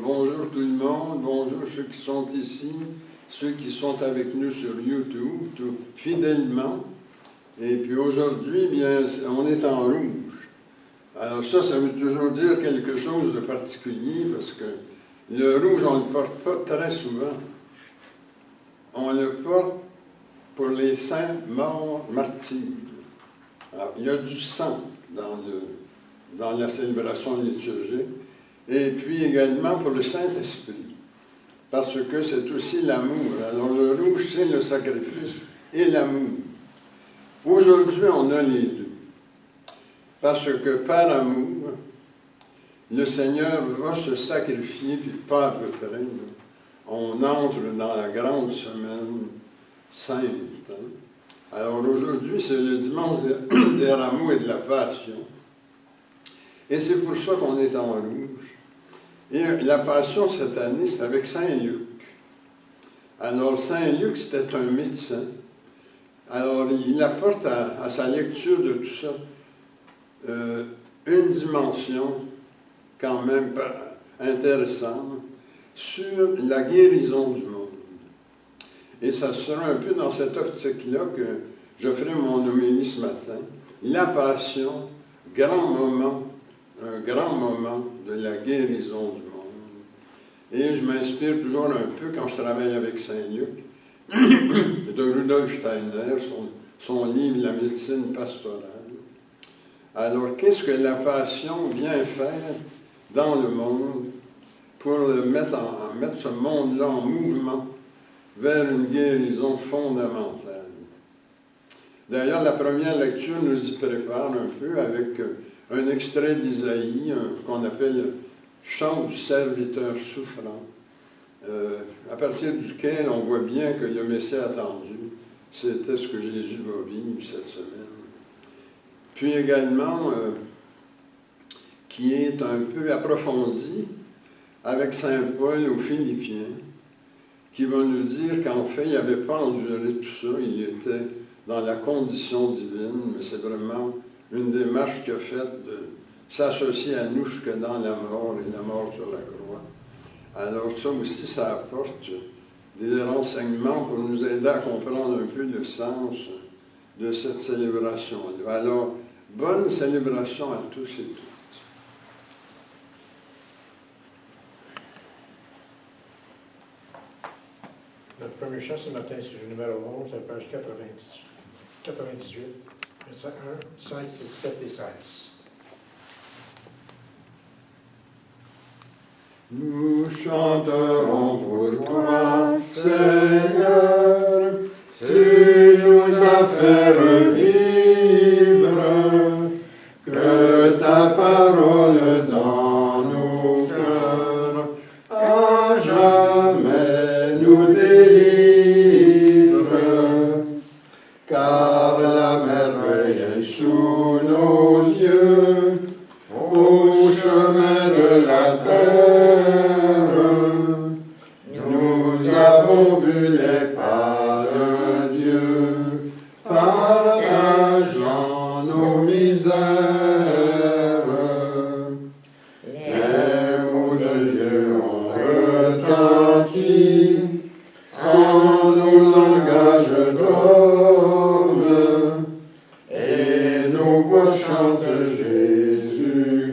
bonjour tout le monde, bonjour ceux qui sont ici, ceux qui sont avec nous sur YouTube, tout fidèlement. Et puis aujourd'hui, bien, on est en rouge. Alors ça veut toujours dire quelque chose de particulier parce que le rouge, on ne le porte pas très souvent. On le porte pour les saints morts martyrs. Alors, il y a du sang dans la célébration liturgique. Et puis également pour le Saint-Esprit, parce que c'est aussi l'amour. Alors le rouge, c'est le sacrifice et l'amour. Aujourd'hui, on a les deux, parce que par amour, le Seigneur va se sacrifier, puis pas à peu près. On entre dans la grande semaine sainte. Alors aujourd'hui, c'est le dimanche des rameaux et de la Passion. Et c'est pour ça qu'on est en rouge. Et la Passion cette année, c'est avec Saint Luc. Alors, Saint Luc, c'était un médecin. Alors, il apporte à sa lecture de tout ça une dimension quand même intéressante sur la guérison du monde. Et ça sera un peu dans cette optique-là que je ferai mon homélie ce matin. La Passion, un grand moment de la guérison du monde. Et je m'inspire toujours un peu quand je travaille avec Saint-Luc, de Rudolf Steiner, son livre « La médecine pastorale ». Alors, qu'est-ce que la Passion vient faire dans le monde pour mettre ce monde-là en mouvement vers une guérison fondamentale? D'ailleurs, la première lecture nous y prépare un peu avec un extrait d'Isaïe qu'on appelle « Chant du serviteur souffrant », à partir duquel on voit bien que le Messie attendu, c'était ce que Jésus va vivre cette semaine. Puis également, qui est un peu approfondi avec Saint Paul aux Philippiens, qui va nous dire qu'en fait, il n'avait pas enduré tout ça, il était dans la condition divine, mais c'est vraiment une démarche qu'il a faite de s'associer à nous jusque dans la mort et la mort sur la croix. Alors ça aussi, ça apporte des renseignements pour nous aider à comprendre un peu le sens de cette célébration-là. Alors, bonne célébration à tous et toutes. Notre premier chant ce matin, c'est le numéro 11, à la page 98, versets 1, 5, 6, 7 et 16. Nous chanterons pour toi, Seigneur, tu nous as fait revivre, que ta parole dans nos cœurs à jamais nous délivre, car la merveille est sous nos yeux, au chemin de la terre, nous avons vu les pas de Dieu, partageant nos misères. Les mots de Dieu ont retenti en nos langages d'hommes, et nos voix chantent Jésus-Christ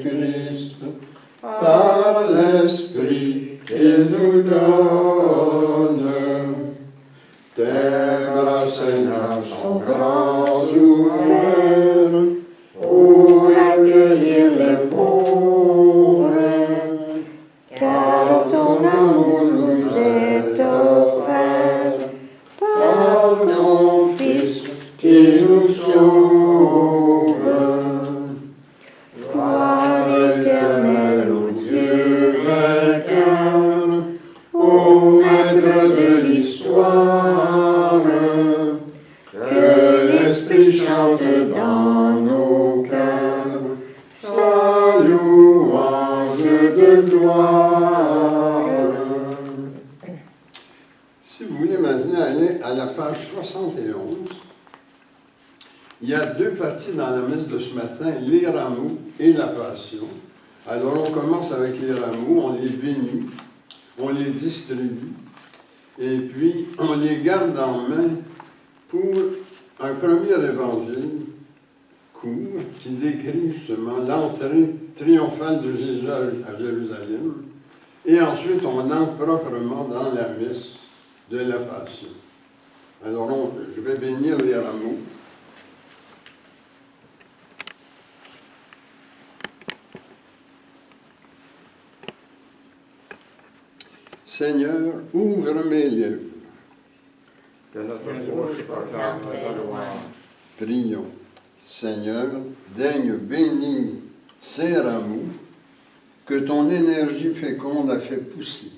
par l'Esprit qu'il nous donne. Tes bras, Seigneur, sont grands ouverts pour accueillir les pauvres, car ton amour nous est offert par ton Fils qui nous sauve. Gloire éternelle au Dieu vainqueur, au maître de l'histoire, que l'Esprit chante dans nos cœurs sa louange de gloire. Si vous voulez maintenant aller à la page 71, il y a deux parties dans la messe de ce matin, les rameaux et la Passion. Alors on commence avec les rameaux, on les bénit. les distribue et puis on les garde en main pour un premier évangile court qui décrit justement l'entrée triomphale de Jésus à Jérusalem. Et ensuite, on entre proprement dans la messe de la Passion. Alors, je vais bénir les rameaux. Seigneur, ouvre mes lèvres. Que notre bouche proclame ta louange. Prions. Seigneur, daigne bénir ces rameaux que ton énergie féconde a fait pousser.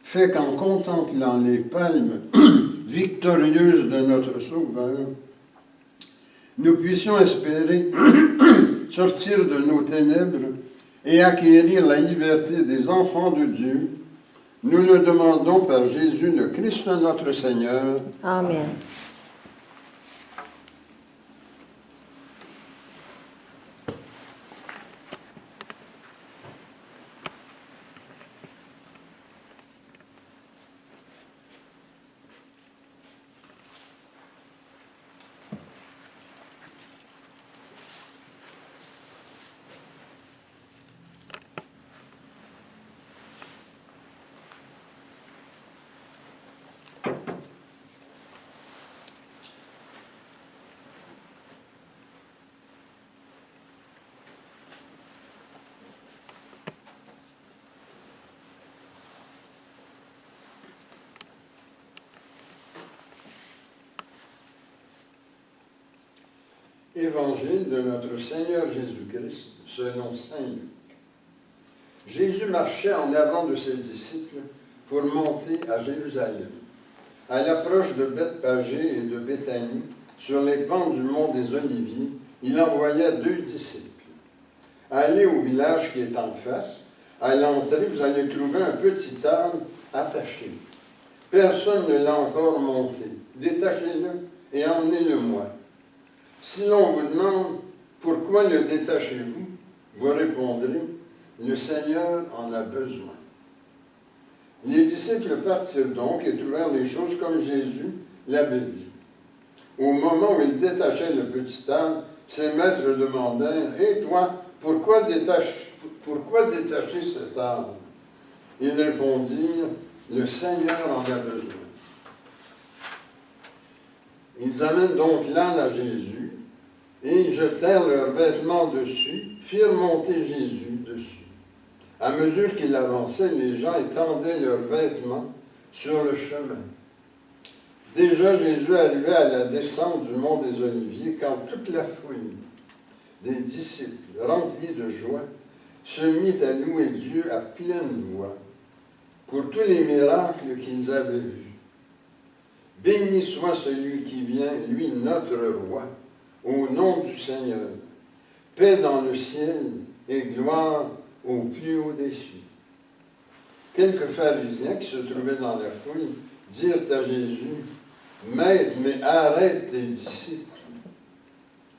Fais qu'en contemplant les palmes victorieuses de notre Sauveur, nous puissions espérer sortir de nos ténèbres et acquérir la liberté des enfants de Dieu. Nous le demandons par Jésus le Christ notre Seigneur. Amen. Évangile de notre Seigneur Jésus-Christ, selon saint Luc. Jésus marchait en avant de ses disciples pour monter à Jérusalem. À l'approche de Bethphagée et de Béthanie, sur les pentes du mont des Oliviers, il envoya 2 disciples. Allez au village qui est en face. À l'entrée, vous allez trouver un petit arbre attaché. Personne ne l'a encore monté. Détachez-le et emmenez-le-moi. Si l'on vous demande « Pourquoi le détachez-vous » vous répondrez « Le Seigneur en a besoin ». Les disciples partirent donc et trouvèrent les choses comme Jésus l'avait dit. Au moment où ils détachaient le petit arbre, ses maîtres demandèrent « Et toi, pourquoi détacher cet arbre » Ils répondirent « Le Seigneur en a besoin ». Ils amènent donc l'âne à Jésus, et ils jetèrent leurs vêtements dessus, firent monter Jésus dessus. À mesure qu'il avançait, les gens étendaient leurs vêtements sur le chemin. Déjà Jésus arrivait à la descente du mont des Oliviers, quand toute la foule des disciples, remplis de joie, se mit à louer Dieu à pleine voix pour tous les miracles qu'ils avaient vus. Béni soit celui qui vient, lui notre roi, au nom du Seigneur. Paix dans le ciel et gloire au plus haut des cieux. Quelques pharisiens qui se trouvaient dans la foule dirent à Jésus, « Maître, mais arrête tes disciples. »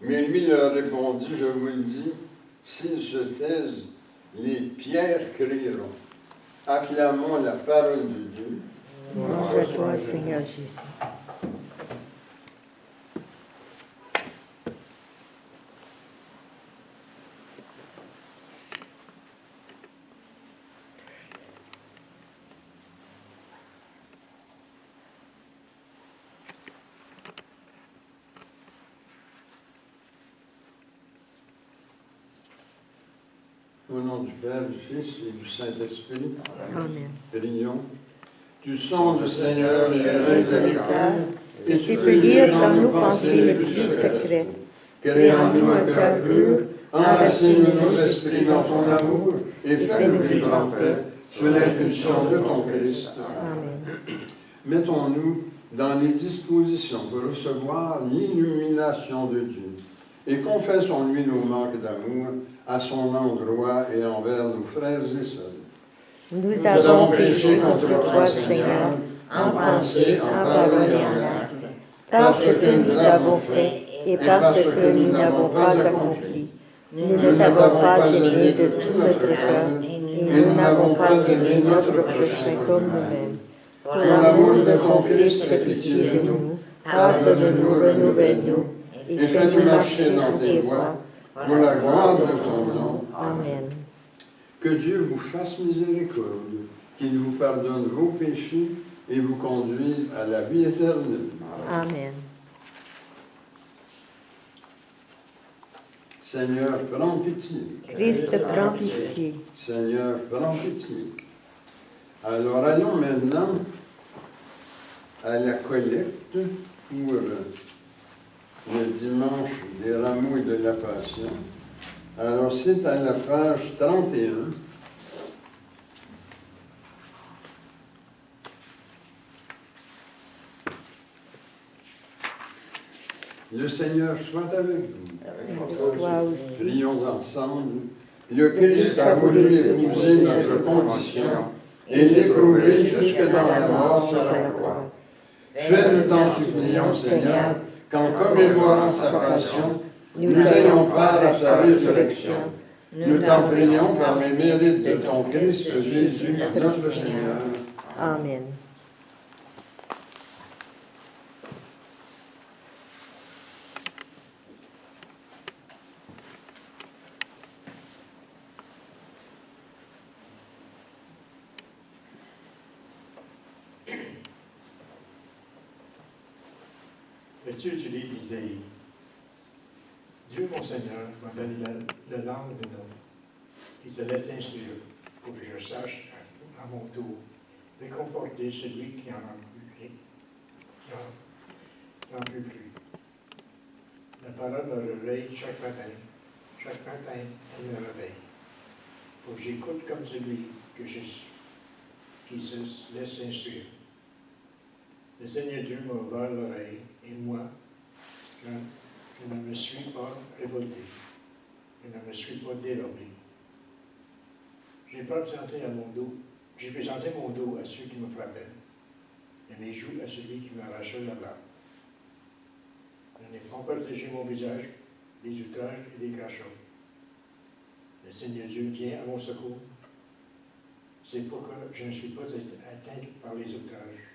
Mais lui leur répondit, « Je vous le dis, s'ils se taisent, les pierres crieront. » Acclamons la parole de Dieu. Gloire à toi, Seigneur Jésus. Au nom du Père, du Fils et du Saint-Esprit. Amen. Prions. Tu sondes, Seigneur, les reins et les cœurs, et Tu peux lire dans nos pensées les plus secrètes. Crée en nous un cœur pur, enracine nos esprits dans ton amour, et fais-nous vivre en paix, sous l'impulsion de ton Christ. Amen. Mettons-nous dans les dispositions pour recevoir l'illumination de Dieu, et confessons-lui nos manques d'amour à son endroit et envers nos frères et sœurs. Nous avons péché contre toi, Seigneur, en pensée, en parole et en acte, parce que nous avons fait et parce que nous n'avons pas accompli. Nous ne t'avons pas aimé de tout notre cœur, et nous n'avons pas aimé notre prochain comme nous-mêmes. Pour l'amour de ton Christ, fais pitié de nous, pardonne-nous, renouvelle-nous, et fais-nous marcher dans tes voies, pour la gloire de ton nom. Amen. Que Dieu vous fasse miséricorde, qu'il vous pardonne vos péchés et vous conduise à la vie éternelle. Amen. Seigneur, prends pitié. Christ, prends pitié. Seigneur, prends pitié. Alors, allons maintenant à la collecte pour le dimanche des rameaux et de la Passion. Alors, c'est à la page 31. Le Seigneur soit avec vous. Toi aussi. Prions ensemble. Le Christ a voulu épouser notre condition et l'éprouver jusque dans la mort sur la croix. Fais-nous t'en supplions, Seigneur, qu'en commémorant sa passion, nous ayons part à sa résurrection. Nous t'en prions par les mérites de ton Christ Jésus, notre Seigneur. Amen. Dieu utilise d'Isaïe. Dieu, mon Seigneur, m'a donné la langue de l'homme. Il se laisse instruire pour que je sache à mon tour réconforter celui qui en peut plus. La parole me réveille chaque matin. Chaque matin, elle me réveille. Pour que j'écoute comme celui que je suis, qui se laisse instruire. Le Seigneur Dieu m'a ouvert l'oreille, et moi, je ne me suis pas révolté. Je ne me suis pas dérobé. J'ai présenté mon dos à ceux qui me frappaient, et mes joues à celui qui m'arrachait la barbe. Je n'ai pas protégé mon visage des outrages et des crachats. Le Seigneur Dieu vient à mon secours. C'est pourquoi je ne suis pas atteint par les outrages.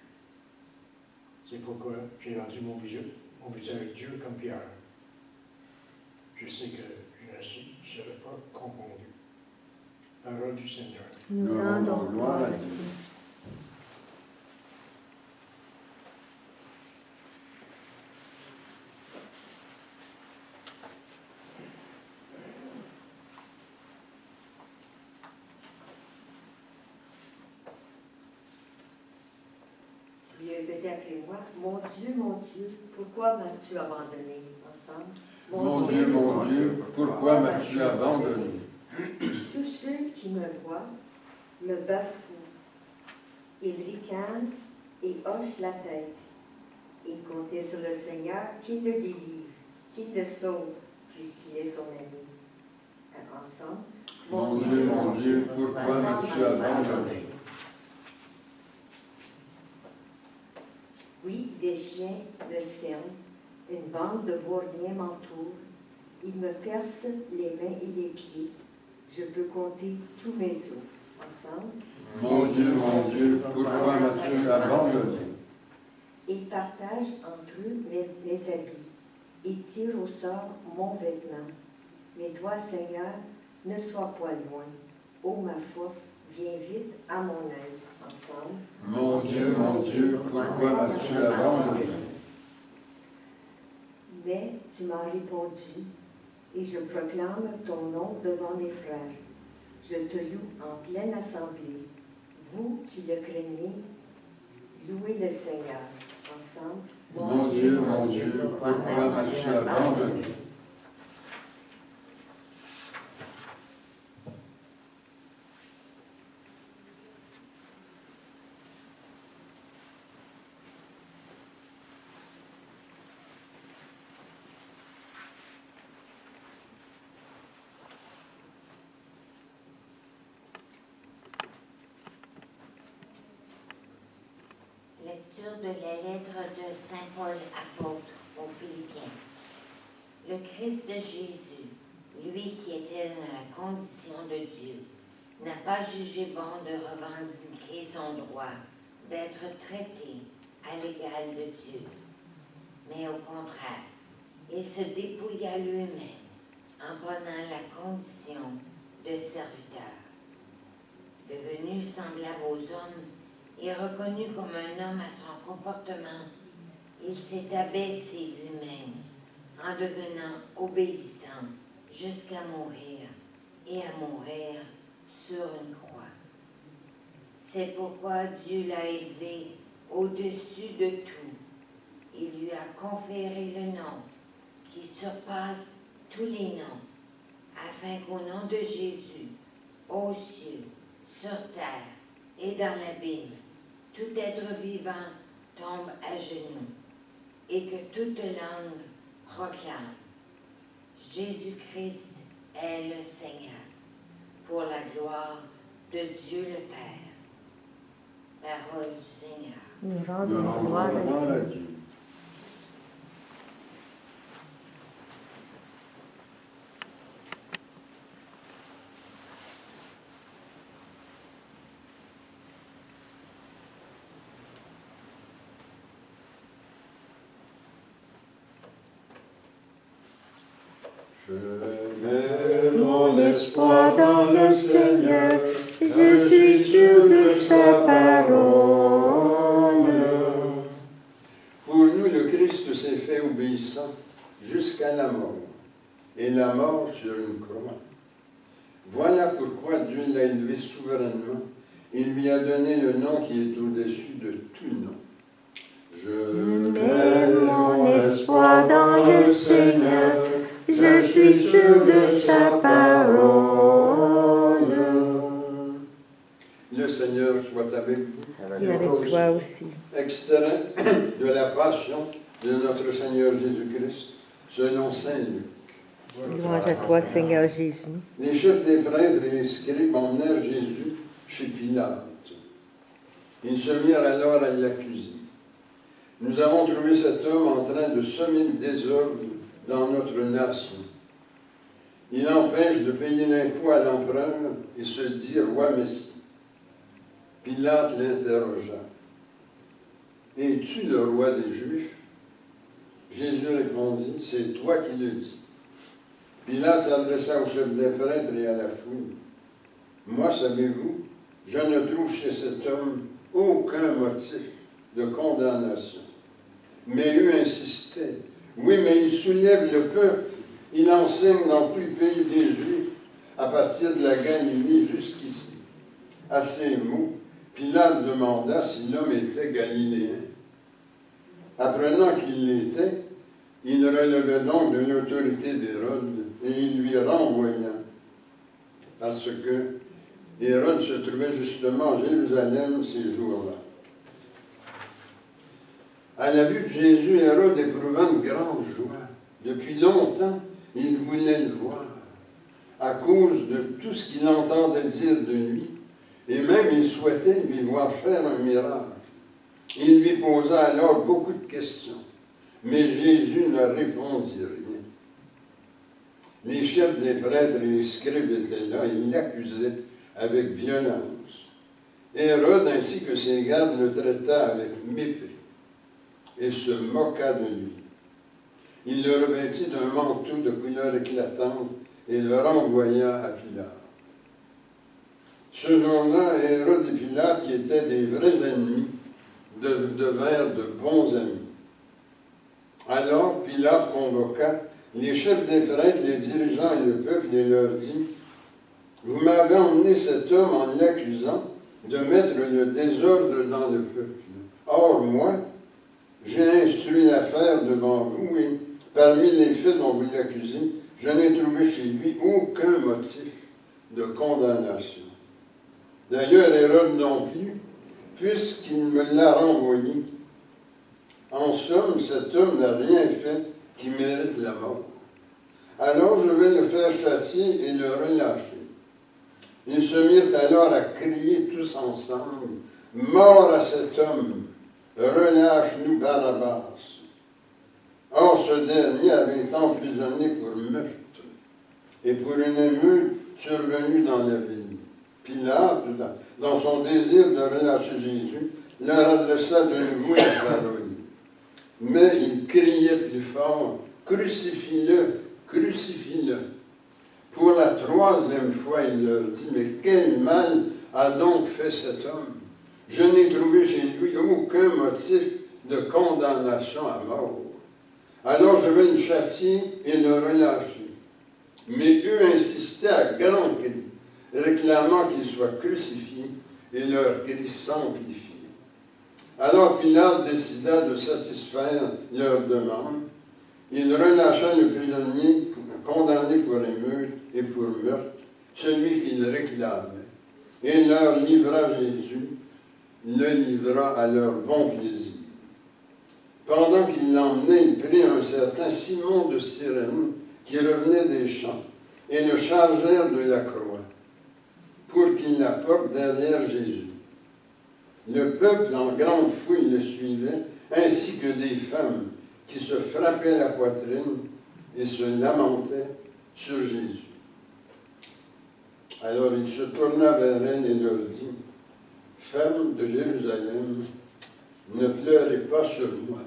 C'est pourquoi j'ai rendu mon visage dur comme pierre. Je sais que je ne serai pas confondu. Parole du Seigneur. Nous rendons gloire à Dieu. Peut-être moi, mon Dieu, pourquoi m'as-tu abandonné ensemble? Mon Dieu, pourquoi m'as-tu abandonné? Tous ceux qui me voient me bafouent. Ils ricanent et hochent la tête. Ils comptaient sur le Seigneur qu'il le délivre, qu'il le sauve, puisqu'il est son ami. Ensemble. Mon Dieu, pourquoi m'as-tu abandonné? Oui, des chiens me cernent, une bande de vauriens m'entoure, ils me percent les mains et les pieds, je peux compter tous mes os. Ensemble. Mon Dieu, pourquoi m'as-tu abandonné? Ils partagent entre eux mes habits, ils tirent au sort mon vêtement. Mais toi, Seigneur, ne sois pas loin. Ô ma force, viens vite à mon aide. Ensemble. Mon Dieu, pourquoi m'as-tu abandonné? Mais tu m'as répondu, et je proclame ton nom devant mes frères. Je te loue en pleine assemblée. Vous qui le craignez, louez le Seigneur. Ensemble. Mon Dieu, pourquoi m'as-tu abandonné? Lecture de la lettre de Saint Paul apôtre aux Philippiens. Le Christ Jésus, lui qui était dans la condition de Dieu, n'a pas jugé bon de revendiquer son droit d'être traité à l'égal de Dieu, mais au contraire, il se dépouilla lui-même en prenant la condition de serviteur. Devenu semblable aux hommes et reconnu comme un homme à son comportement, il s'est abaissé lui-même en devenant obéissant jusqu'à mourir et à mourir sur une croix. C'est pourquoi Dieu l'a élevé au-dessus de tout. Il lui a conféré le nom qui surpasse tous les noms, afin qu'au nom de Jésus, aux cieux, sur terre et dans l'abîme, tout être vivant tombe à genoux et que toute langue proclame: Jésus-Christ est le Seigneur, pour la gloire de Dieu le Père. Parole du Seigneur. Nous Nous rendons rendons gloire gloire à à Dieu. Dieu. Je mets mon espoir dans le Seigneur, je suis sûr de sa parole. Pour nous, le Christ s'est fait obéissant jusqu'à la mort, et la mort sur une croix. Voilà pourquoi Dieu l'a élevé souverainement. Il lui a donné le nom qui est au-dessus de tout nom. Je mets mon espoir dans le Seigneur, je suis sûr de sa parole. Le Seigneur soit avec vous. Et avec toi aussi. Extrait de la Passion de notre Seigneur Jésus-Christ, selon saint Luc. Louange à toi, Seigneur Jésus. Les chefs des prêtres et les scribes emmenèrent Jésus chez Pilate. Ils se mirent alors à l'accuser. Nous avons trouvé cet homme en train de semer le désordre dans notre nation. Il empêche de payer l'impôt à l'empereur et se dit roi Messie. Pilate l'interrogea. Es-tu le roi des Juifs? Jésus répondit, c'est toi qui le dis. Pilate s'adressa au chef des prêtres et à la foule. Moi, savez-vous, je ne trouve chez cet homme aucun motif de condamnation. Mais eux insistaient. Oui, mais il soulève le peuple. Il enseigne dans tout le pays des Juifs, à partir de la Galilée jusqu'ici. À ces mots, Pilate demanda si l'homme était galiléen. Apprenant qu'il l'était, il relevait donc de l'autorité d'Hérode et il lui renvoya. Parce que Hérode se trouvait justement à Jérusalem ces jours-là. À la vue de Jésus, Hérode éprouva une grande joie. Depuis longtemps, il voulait le voir, à cause de tout ce qu'il entendait dire de lui, et même il souhaitait lui voir faire un miracle. Il lui posa alors beaucoup de questions, mais Jésus ne répondit rien. Les chefs des prêtres et les scribes étaient là, ils l'accusaient avec violence. Hérode ainsi que ses gardes le traita avec mépris et se moqua de lui. Il le revêtit d'un manteau de couleur éclatante et le renvoya à Pilate. Ce jour-là, Hérode et Pilate, qui étaient des vrais ennemis, devinrent de bons amis. Alors Pilate convoqua les chefs des prêtres, les dirigeants et le peuple et leur dit: vous m'avez emmené cet homme en l'accusant de mettre le désordre dans le peuple. Or, moi, j'ai instruit l'affaire devant vous et parmi les faits dont vous l'accusez, je n'ai trouvé chez lui aucun motif de condamnation. D'ailleurs, Hérode non plus, puisqu'il me l'a renvoyé. En somme, cet homme n'a rien fait qui mérite la mort. Alors je vais le faire châtier et le relâcher. Ils se mirent alors à crier tous ensemble: mort à cet homme, relâche-nous Barabbas. Or ce dernier avait été emprisonné pour meurtre. et pour une émeute survenue dans la ville. Pilate, dans son désir de relâcher Jésus, leur adressa de nouveau la parole. Mais ils criaient plus fort, « Crucifie-le, crucifie-le » Pour la troisième fois, il leur dit, « Mais quel mal a donc fait cet homme? Je n'ai trouvé chez lui aucun motif de condamnation à mort. Alors je vais le châtier et le relâcher. » Mais eux insistaient à grands cris, réclamant qu'il soit crucifié, et leurs cris s'amplifiaient. Alors Pilate décida de satisfaire leur demande. Il relâcha le prisonnier condamné pour émeute et pour meurtre, celui qu'il réclamait, et leur livra Jésus, le livra à leur bon plaisir. Pendant qu'il l'emmenait, il prit un certain Simon de Cyrène, qui revenait des champs, et le chargèrent de la croix, pour qu'il la porte derrière Jésus. Le peuple en grande fouille le suivait, ainsi que des femmes qui se frappaient la poitrine et se lamentaient sur Jésus. Alors il se tourna vers elles et leur dit, « Femmes de Jérusalem, ne pleurez pas sur moi.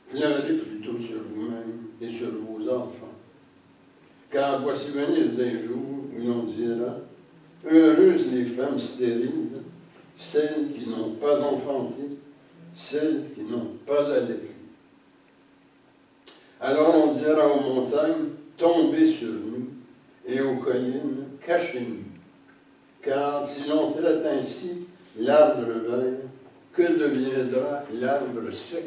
Pleurez plutôt sur vous-même et sur vos enfants. Car voici venir des jours où l'on dira, heureuses les femmes stériles, celles qui n'ont pas enfanté, celles qui n'ont pas allaité. Alors on dira aux montagnes, tombez sur nous, et aux collines, cachez-nous. Car si l'on traite ainsi l'arbre vert, que deviendra l'arbre sec? »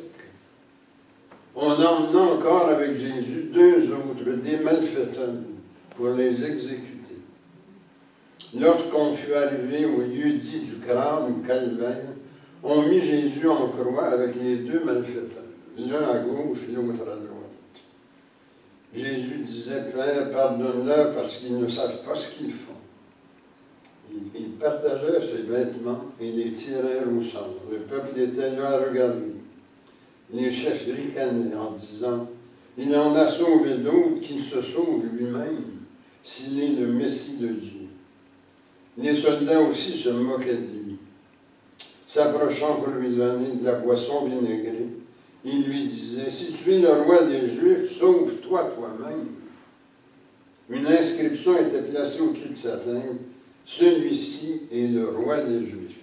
On emmena encore avec Jésus 2 autres, des malfaiteurs, pour les exécuter. Lorsqu'on fut arrivé au lieu dit du crâne ou calvaire, on mit Jésus en croix avec les 2 malfaiteurs, l'un à gauche et l'autre à droite. Jésus disait, « Père, pardonne-leur parce qu'ils ne savent pas ce qu'ils font. » Ils partagèrent ses vêtements et les tirèrent au sort. Le peuple était là à regarder. Les chefs ricanaient en disant, « Il en a sauvé d'autres qu'il se sauve lui-même, s'il est le Messie de Dieu. » Les soldats aussi se moquaient de lui. S'approchant pour lui donner de la boisson vinaigrée, il lui disait, « Si tu es le roi des Juifs, sauve-toi toi-même. » Une inscription était placée au-dessus de sa tête, « Celui-ci est le roi des Juifs. »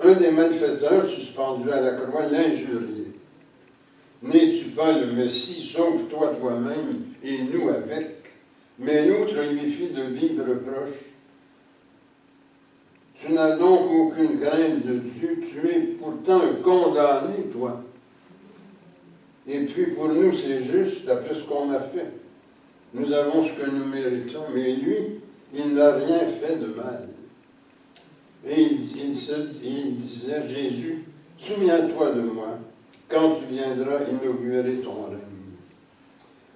Un des malfaiteurs suspendu à la croix l'injuriait. « N'es-tu pas le Messie, sauve-toi toi-même et nous avec. » Mais l'autre lui fit de vives reproches. « Tu n'as donc aucune crainte de Dieu, tu es pourtant un condamné, toi. Et puis pour nous, c'est juste après ce qu'on a fait. Nous avons ce que nous méritons, mais lui, il n'a rien fait de mal. » Et il disait, « Jésus, souviens-toi de moi, quand tu viendras inaugurer ton règne. »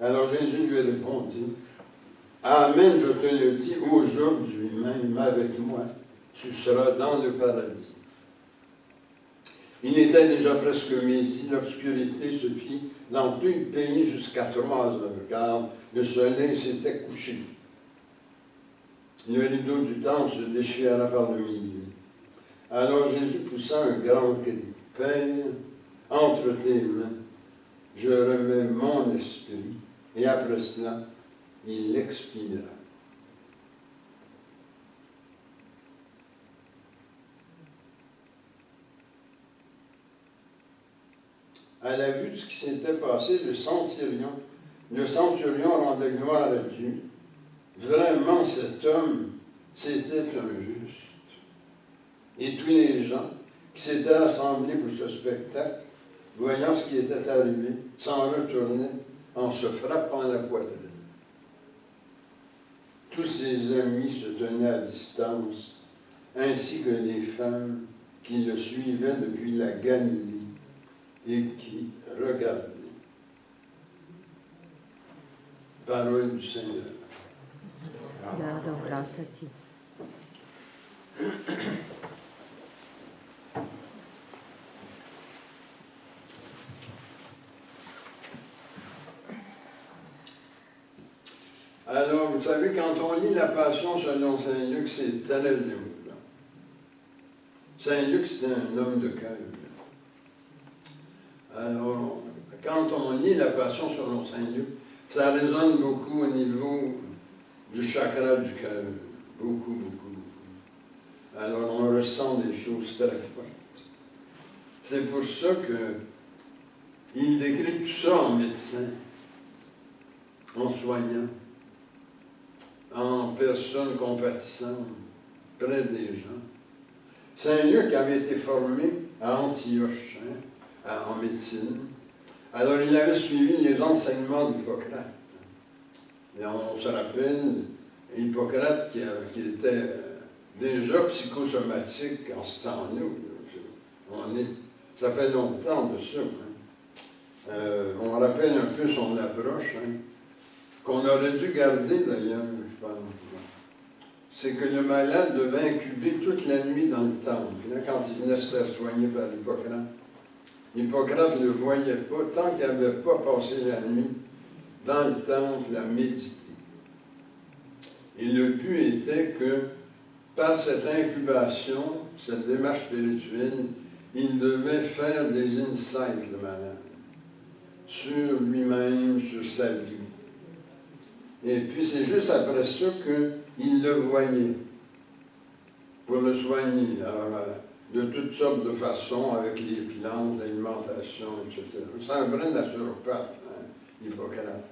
Alors Jésus lui répondit, « Amen, je te le dis, aujourd'hui même avec moi, tu seras dans le paradis. » Il était déjà presque midi, l'obscurité se fit dans tout le pays jusqu'à 3 heures, car le soleil s'était couché. Le rideau du temple se déchira par le milieu. Alors Jésus poussa un grand cri, « Père, entre tes mains, je remets mon esprit. » Et après cela, il expira. À la vue de ce qui s'était passé, le centurion rendait gloire à Dieu. Vraiment, cet homme, c'était un juste. Et tous les gens qui s'étaient rassemblés pour ce spectacle, voyant ce qui était arrivé, s'en retournaient en se frappant la poitrine. Tous ses amis se tenaient à distance, ainsi que les femmes qui le suivaient depuis la Galilée et qui regardaient. Parole du Seigneur. Dăm grâce à Dieu. Alors, vous savez, quand on lit la Passion selon Saint Luc, c'est très émouvant. Saint Luc, c'est un homme de cœur. Alors, quand on lit la Passion selon Saint Luc, ça résonne beaucoup au niveau du chakra du cœur. Beaucoup, beaucoup, beaucoup. Alors, on ressent des choses très fortes. C'est pour ça qu'il décrit tout ça en médecin, en soignant, en personne compatissante, près des gens. Saint Luc avait été formé à Antioche, en médecine. Alors, il avait suivi les enseignements d'Hippocrate. Et on se rappelle, Hippocrate qui était déjà psychosomatique en ce temps-là. Ça fait longtemps de ça. On rappelle un peu son approche, qu'on aurait dû garder d'ailleurs, je pense. C'est que le malade devait incuber toute la nuit dans le temple, quand il venait se faire soigner par Hippocrate. Hippocrate ne le voyait pas tant qu'il n'avait pas passé la nuit dans le temple à méditer. Et le but était que, par cette incubation, cette démarche spirituelle, il devait faire des insights, le malade, sur lui-même, sur sa vie. Et puis c'est juste après ça qu'il le voyait, pour le soigner. Alors, de toutes sortes de façons, avec les plantes, l'alimentation, etc. C'est un vrai naturopathe, Hippocrate.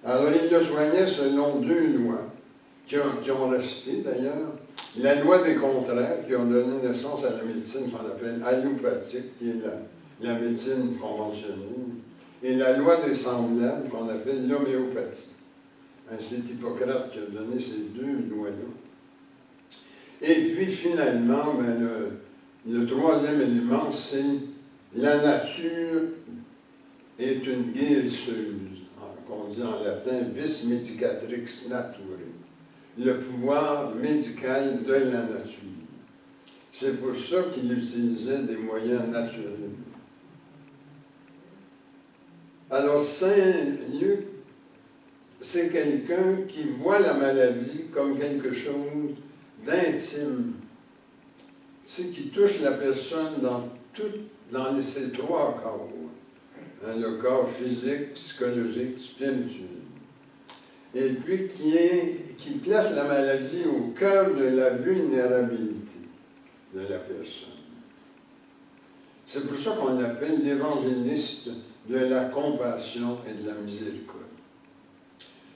Alors, il le soignait selon deux lois, qui ont resté d'ailleurs. La loi des contraires, qui ont donné naissance à la médecine qu'on appelle allopathique, qui est la médecine conventionnelle, et la loi des semblables, qu'on appelle l'homéopathie. C'est Hippocrate qui a donné ces deux lois-là. Et puis, finalement, le troisième élément, c'est la nature est une guérisseuse, qu'on dit en latin vis medicatrix naturae, le pouvoir médical de la nature. C'est pour ça qu'il utilisait des moyens naturels. Alors, Saint Luc, c'est quelqu'un qui voit la maladie comme quelque chose d'intime. C'est qui touche la personne dans ses trois corps. Le corps physique, psychologique, spirituel. Et puis qui place la maladie au cœur de la vulnérabilité de la personne. C'est pour ça qu'on l'appelle l'évangéliste de la compassion et de la miséricorde.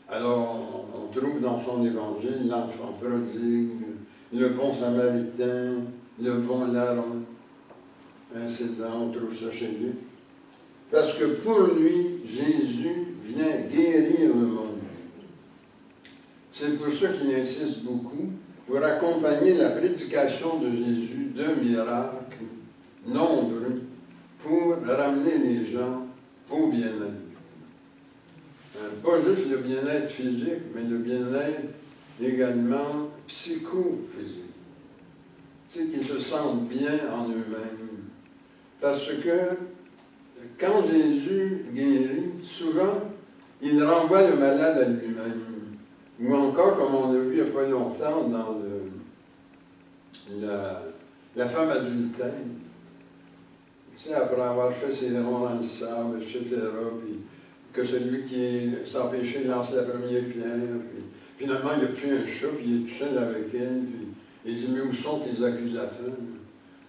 Alors, on trouve dans son évangile l'enfant prodigue, le bon samaritain, le bon larron. On trouve ça chez lui. Parce que pour lui, Jésus vient guérir le monde. C'est pour ça qu'il insiste beaucoup pour accompagner la prédication de Jésus de miracles nombreux pour ramener les gens au bien-être. Pas juste le bien-être physique, mais le bien-être également psychophysique. C'est qu'ils se sentent bien en eux-mêmes. Parce que quand Jésus guérit, souvent, il renvoie le malade à lui-même. Ou encore, comme on a vu il n'y a pas longtemps dans la femme adultère, tu sais, après avoir fait ses ronds dans le sable, etc., puis que celui qui est sans péché lance la première pierre, puis finalement, il n'y a plus un chat, puis il est tout seul avec elle, puis il dit, mais où sont tes accusateurs?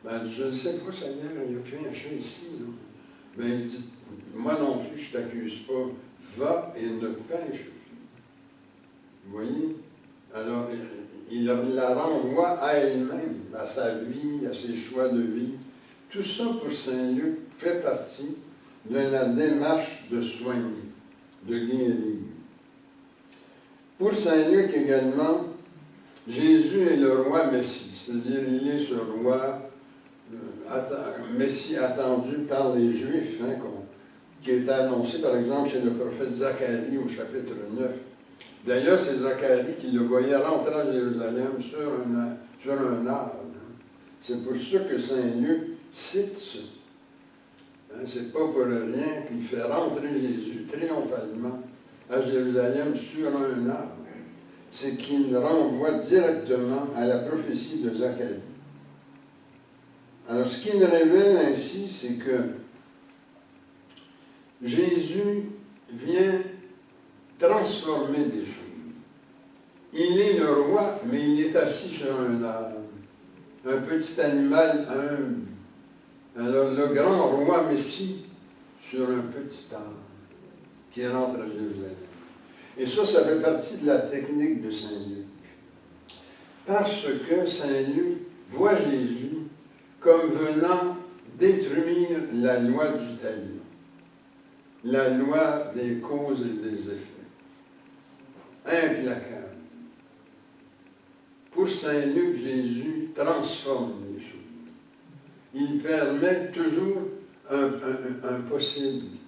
Ben, elle dit, je ne sais pas, Seigneur, il n'y a plus un chat ici. Là. Ben, il dit, moi non plus, je ne t'accuse pas, va et ne pêche plus. Vous voyez? Alors, il la renvoie à elle-même, à sa vie, à ses choix de vie. Tout ça, pour Saint Luc, fait partie de la démarche de soigner, de guérir. Pour Saint Luc également, Jésus est le roi Messie, c'est-à-dire il est ce roi Messie attendu par les Juifs, qui est annoncé par exemple chez le prophète Zacharie au chapitre 9. D'ailleurs, c'est Zacharie qui le voyait rentrer à Jérusalem sur un arbre. C'est pour ça que Saint Luc cite ça. C'est pas pour rien qu'il fait rentrer Jésus triomphalement à Jérusalem sur un arbre, c'est qu'il renvoie directement à la prophétie de Zacharie. Alors, ce qu'il révèle ainsi, c'est que Jésus vient transformer des choses. Il est le roi, mais il est assis sur un arbre. Un petit animal humble. Alors, le grand roi Messie sur un petit arbre qui rentre à Jérusalem. Et ça fait partie de la technique de Saint Luc. Parce que Saint Luc voit Jésus comme venant détruire la loi du talion, la loi des causes et des effets. Implacable. Pour Saint Luc, Jésus transforme les choses. Il permet toujours un possible.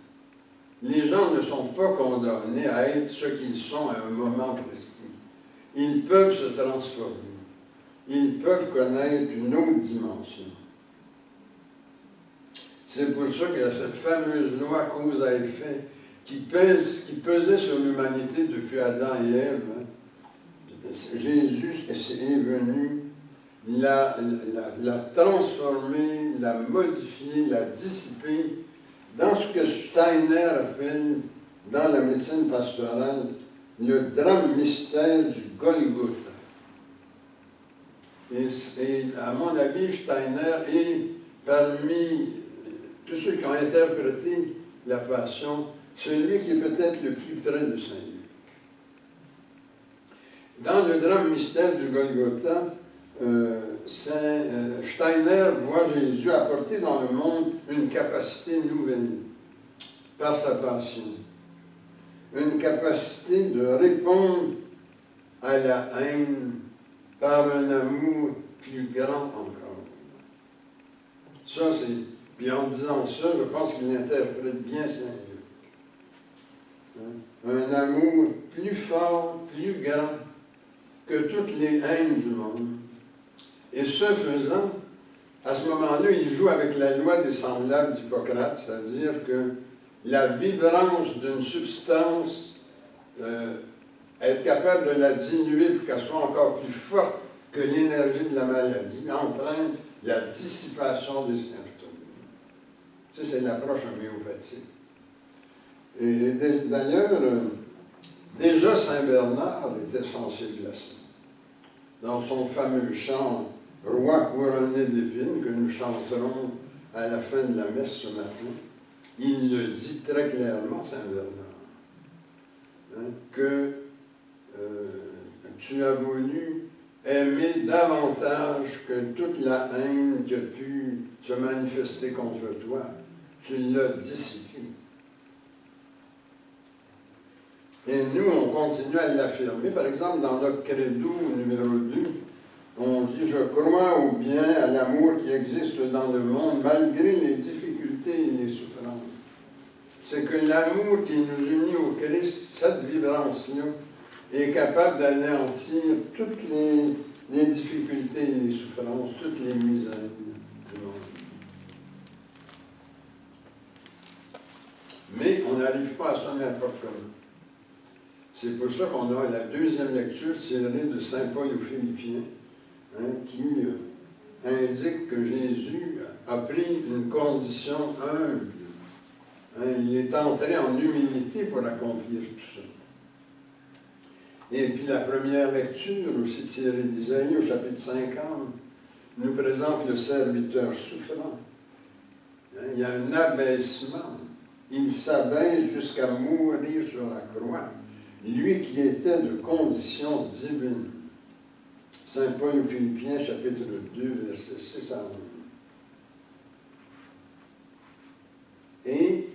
Les gens ne sont pas condamnés à être ce qu'ils sont à un moment précis. Ils peuvent se transformer. Ils peuvent connaître une autre dimension. C'est pour ça qu'il y a cette fameuse loi cause à effet qui pesait sur l'humanité depuis Adam et Ève. Jésus est venu la transformer, la modifier, la dissiper dans ce que Steiner appelle, dans la médecine pastorale, le drame mystère du Golgotha. Et à mon avis, Steiner est parmi tous ceux qui ont interprété la Passion, celui qui est peut-être le plus près de Saint Luc. Dans le drame mystère du Golgotha, Steiner voit Jésus apporter dans le monde une capacité nouvelle par sa passion. Une capacité de répondre à la haine par un amour plus grand encore. Ça, c'est... Puis en disant ça, je pense qu'il interprète bien Saint Luc. Un amour plus fort, plus grand que toutes les haines du monde. Et ce faisant, à ce moment-là, il joue avec la loi des semblables d'Hippocrate, c'est-à-dire que la vibrance d'une substance, être capable de la diminuer pour qu'elle soit encore plus forte que l'énergie de la maladie, entraîne la dissipation des symptômes. Ça, c'est l'approche homéopathique. Et d'ailleurs, déjà Saint Bernard était sensible à ça. Dans son fameux chant « Roi couronné d'épines » que nous chanterons à la fin de la messe ce matin, il le dit très clairement, Saint Bernard, que tu as voulu aimer davantage que toute la haine qui a pu se manifester contre toi. Tu l'as dissipé. Et nous, on continue à l'affirmer. Par exemple, dans notre credo numéro 2, on dit « Je crois au bien, à l'amour qui existe dans le monde, malgré les difficultés et les souffrances. » C'est que l'amour qui nous unit au Christ, cette vibrance-là, est capable d'anéantir toutes les difficultés et les souffrances, toutes les misères du monde. Mais on n'arrive pas à ça n'importe comment. C'est pour ça qu'on a la deuxième lecture tirée de Saint Paul aux Philippiens, qui indique que Jésus a pris une condition humble. Il est entré en humilité pour accomplir tout ça. Et puis la première lecture, aussi tirée d'Isaïe, au chapitre 50, nous présente le serviteur souffrant. Il y a un abaissement. Il s'abaisse jusqu'à mourir sur la croix. Lui qui était de condition divine. Saint Paul aux Philippiens, chapitre 2, versets 6 à 11. Et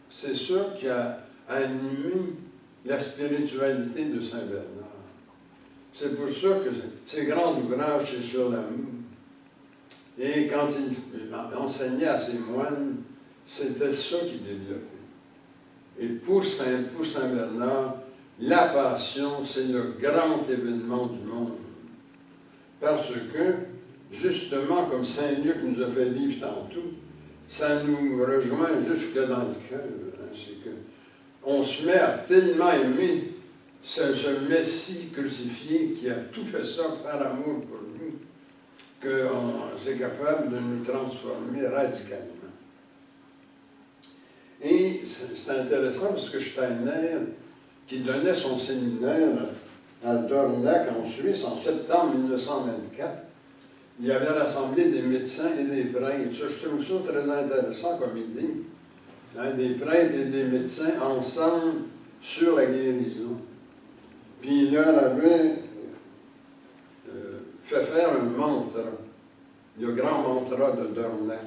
c'est ça qui a animé la spiritualité de Saint Bernard. C'est pour ça que ses grands ouvrages, c'est sur l'amour. Et quand il enseignait à ses moines, c'était ça qu'il développait. Et pour Saint Bernard, la passion, c'est le grand événement du monde. Parce que, justement, comme Saint Luc nous a fait vivre tantôt, ça nous rejoint jusque dans le cœur. C'est que on se met à tellement aimer ce Messie crucifié qui a tout fait ça par amour pour nous, que c'est capable de nous transformer radicalement. Et c'est intéressant parce que Steiner, qui donnait son séminaire à Dornach en Suisse en septembre 1924, il y avait rassemblé des médecins et des prêtres. Je trouve ça très intéressant comme idée. Hein, des prêtres et des médecins ensemble sur la guérison. Puis il leur avait fait faire un mantra, le grand mantra de Dornach,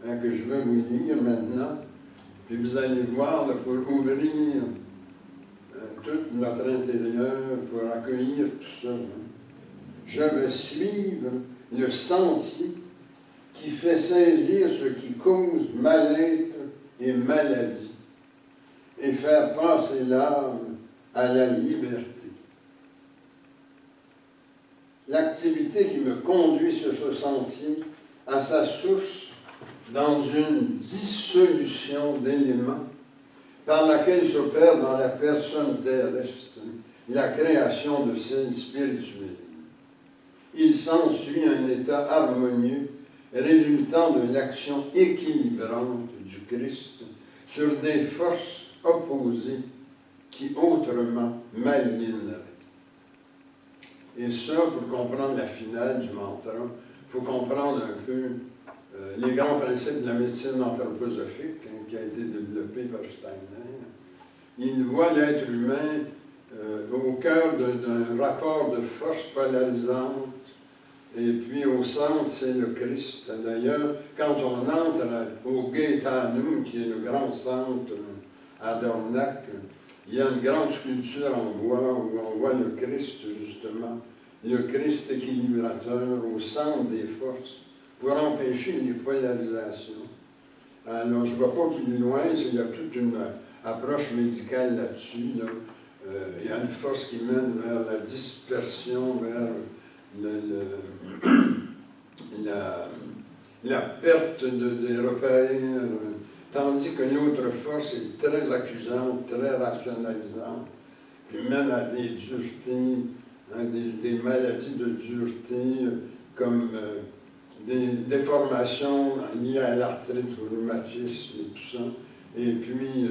hein, que je vais vous lire maintenant. Puis vous allez voir là, pour ouvrir tout notre intérieur, pour accueillir tout ça. Hein. Je vais suivre le sentier qui fait saisir ce qui cause mal-être et maladie, et faire passer l'âme à la liberté. L'activité qui me conduit sur ce sentier a sa source dans une dissolution d'éléments par laquelle s'opère dans la personne terrestre la création de celle spirituelle. Il s'ensuit un état harmonieux résultant de l'action équilibrante du Christ sur des forces opposées qui autrement m'aliéneraient. Et ça, pour comprendre la finale du mantra, il faut comprendre un peu les grands principes de la médecine anthroposophique, hein, qui a été développée par Steiner. Il voit l'être humain au cœur d'un rapport de force polarisante, et puis au centre, c'est le Christ. D'ailleurs, quand on entre au Gaetanum, qui est le grand centre à Dornach, il y a une grande sculpture en bois où on voit le Christ, justement, le Christ équilibrateur au centre des forces, pour empêcher les polarisations. Alors, je ne vais pas plus loin, il y a toute une approche médicale là-dessus. Là. Il y a une force qui mène vers la dispersion, vers la perte des repères, tandis que l'autre force est très accusante, très rationalisante, qui mène à des duretés, hein, des maladies de dureté, comme des déformations liées à l'arthrite, au rhumatisme et tout ça. Et puis,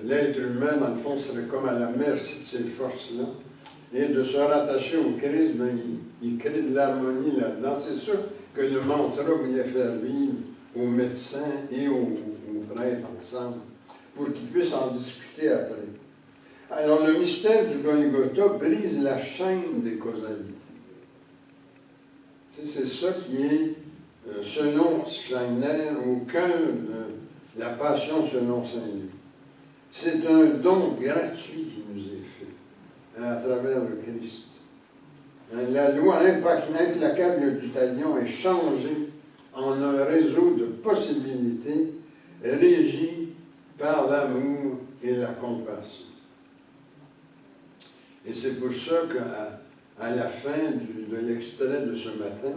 l'être humain, dans le fond, serait comme à la merci de ces forces-là. Et de se rattacher au Christ, ben, il crée de l'harmonie là-dedans. C'est sûr que le mantra voulait faire vivre aux médecins et aux prêtres ensemble, pour qu'ils puissent en discuter après. Alors, le mystère du Golgotha brise la chaîne des causalités. C'est ça qui est, selon Steiner, au cœur de la passion selon Saint Luc. C'est un don gratuit qui nous est fait, hein, à travers le Christ. Hein, la loi implacable du talion est changée en un réseau de possibilités régi par l'amour et la compassion. Et c'est pour ça qu'à la fin de l'extrait de ce matin,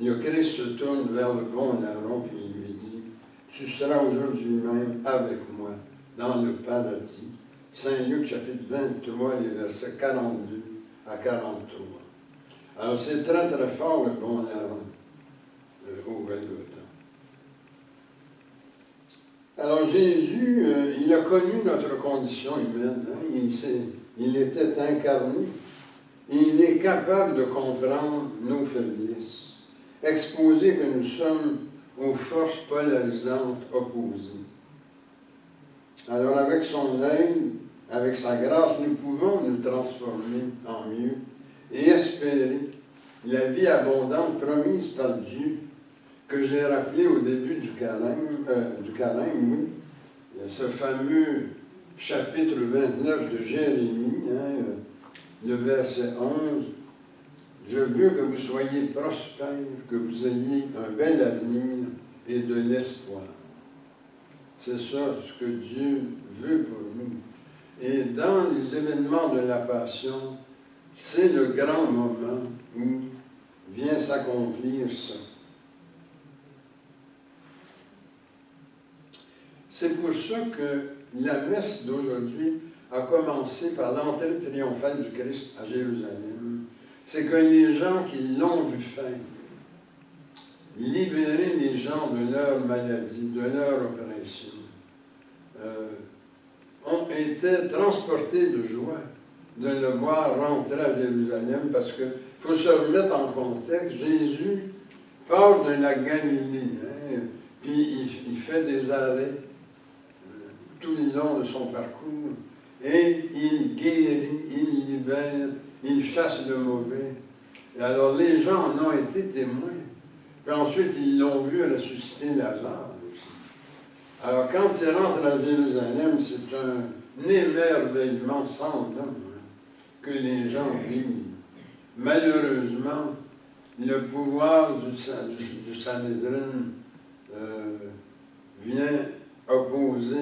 le Christ se tourne vers le bon larron et il lui dit « Tu seras aujourd'hui même avec moi dans le paradis. » Saint Luc, chapitre 23, les versets 42 à 43. Alors c'est très très fort le bon larron au Golgotha. Alors Jésus, il a connu notre condition humaine, hein? Il était incarné, et il est capable de comprendre nos faiblesses, exposer que nous sommes aux forces polarisantes opposées. Alors avec son aide, avec sa grâce, nous pouvons nous transformer en mieux et espérer la vie abondante promise par Dieu, que j'ai rappelé au début du carême, oui, ce fameux chapitre 29 de Jérémie, hein, le verset 11, « Je veux que vous soyez prospères, que vous ayez un bel avenir et de l'espoir. » C'est ça ce que Dieu veut pour nous. Et dans les événements de la Passion, c'est le grand moment où vient s'accomplir ça. C'est pour ça que la messe d'aujourd'hui a commencé par l'entrée triomphale du Christ à Jérusalem. C'est que les gens qui l'ont vu faire, libérer les gens de leur maladie, de leur oppression, ont été transportés de joie de le voir rentrer à Jérusalem, parce qu'il faut se remettre en contexte. Jésus part de la Galilée, puis il fait des arrêts tout le long de son parcours, et il guérit, il libère, il chasse le mauvais. Et alors les gens en ont été témoins. Puis ensuite, ils l'ont vu ressusciter Lazare aussi. Alors quand il rentre à Jérusalem, c'est un émerveillement sans nom que les gens vivent. Malheureusement, le pouvoir du Sanhédrin vient opposer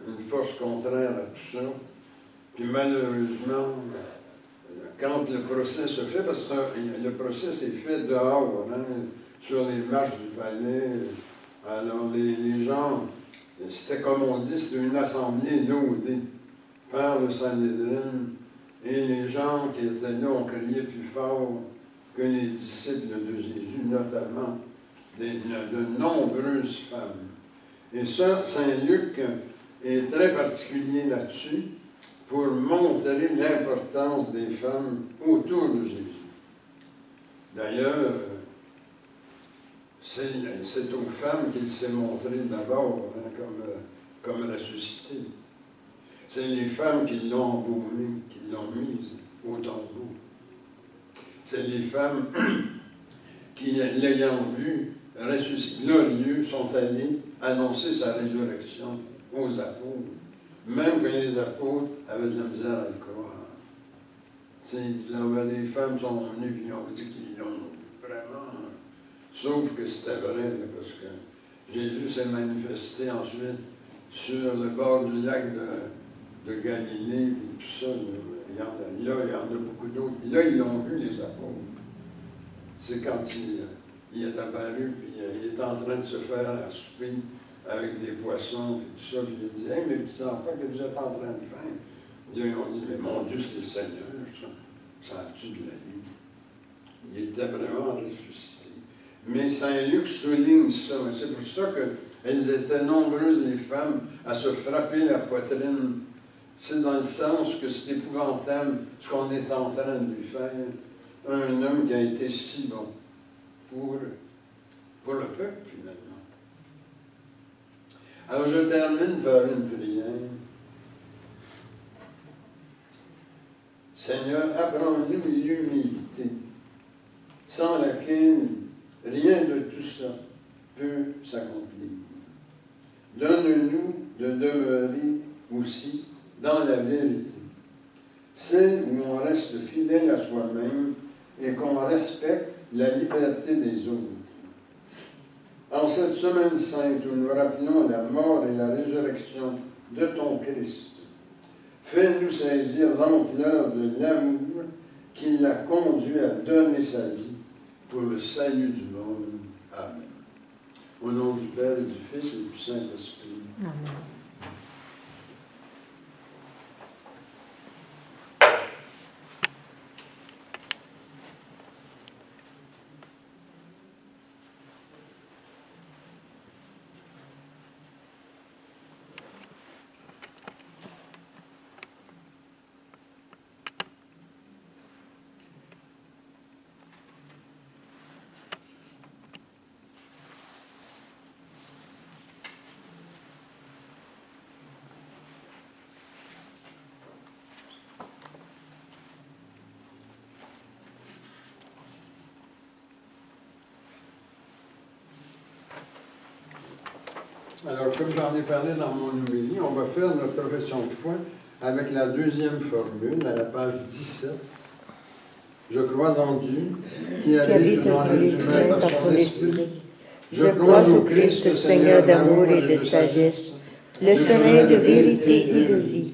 une force contraire à tout ça. Puis malheureusement, quand le procès se fait, parce que le procès s'est fait dehors, sur les marches du palais, alors les gens, c'était comme on dit, c'était une assemblée laudée par le Sanhédrin, et les gens qui étaient là ont crié plus fort que les disciples de Jésus, notamment de nombreuses femmes. Et ça, Saint Luc est très particulier là-dessus pour montrer l'importance des femmes autour de Jésus. D'ailleurs, c'est aux femmes qu'il s'est montré d'abord comme ressuscité. C'est les femmes qui l'ont embaumé, qui l'ont mise au tombeau. C'est les femmes qui, l'ayant vu ressuscité, glorieux, sont allées annoncer sa résurrection aux apôtres, même quand les apôtres avaient de la misère à le croire. Ils disaient, les femmes sont venues, puis ils ont dit qu'ils l'ont vraiment. Sauf que c'était vrai, parce que Jésus s'est manifesté ensuite sur le bord du lac de Galilée, et tout ça. Il y en a beaucoup d'autres. Là, ils l'ont vu, les apôtres. C'est quand il est apparu, puis il est en train de se faire à souper avec des poissons, et tout ça. Puis il a dit, hey, mes petits enfants, que vous êtes en train de faire? Et là, ils ont dit, mais mon Dieu, c'est le Seigneur, ça a-tu de la vie? Il était vraiment ressuscité. Mais Saint Luc souligne ça. C'est pour ça qu'elles étaient nombreuses, les femmes, à se frapper la poitrine. C'est dans le sens que c'est épouvantable ce qu'on est en train de lui faire. Un homme qui a été si bon pour le peuple, finalement. Alors, je termine par une prière. Seigneur, apprends-nous l'humilité, sans laquelle rien de tout ça peut s'accomplir. Donne-nous de demeurer aussi dans la vérité, celle où on reste fidèle à soi-même et qu'on respecte la liberté des autres. En cette semaine sainte où nous rappelons la mort et la résurrection de ton Christ, fais-nous saisir l'ampleur de l'amour qui l'a conduit à donner sa vie pour le salut du monde. Amen. Au nom du Père et du Fils et du Saint-Esprit. Amen. Alors, comme j'en ai parlé dans mon homélie, on va faire notre profession de foi avec la deuxième formule, à la page 17. Je crois en Dieu, qui habite dans les humains par son esprit. Je crois au Christ, Seigneur d'amour et de sagesse, le chemin de vérité et de vie.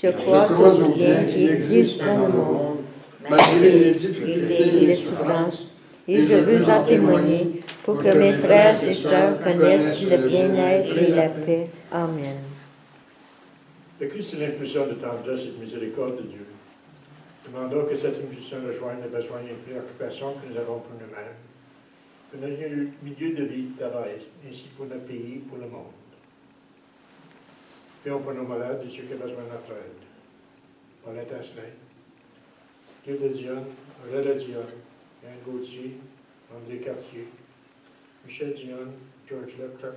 Je crois au bien qui existe dans le monde, malgré les difficultés et les souffrances, et je veux en témoigner pour que mes frères et sœurs connaissent le bien-être et la paix Amen. Le Christ est l'impulsion de tendresse et de miséricorde de Dieu. Demandons que cette impulsion rejoigne les besoins et les préoccupations que nous avons pour nous-mêmes, pour notre milieu de vie, de travail, ainsi que pour notre pays et pour le monde. Prions pour nos malades et ceux qui ont besoin de notre aide. Paulette Asselin, Dieu de Dion, Aurélie Dion, Yann Gauthier, André Cartier, Michel Dion, George Leclerc,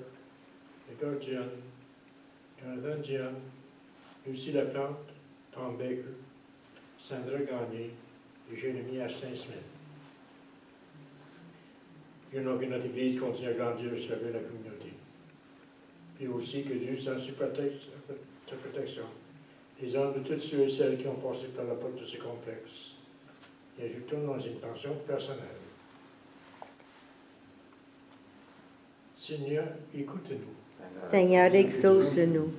Edgar Dion, Jonathan Dion, Lucie Laplante, Tom Baker, Sandra Gagné et Jérémie Astin-Smith. Prions que notre Église continue à grandir et servir la communauté. Puis aussi que Dieu, sans sa protection, les âmes de tous ceux et celles qui ont passé par la porte de ces complexes. Et ajoutons nos intentions personnelles. Seigneur, écoute-nous. Seigneur, exauce-nous.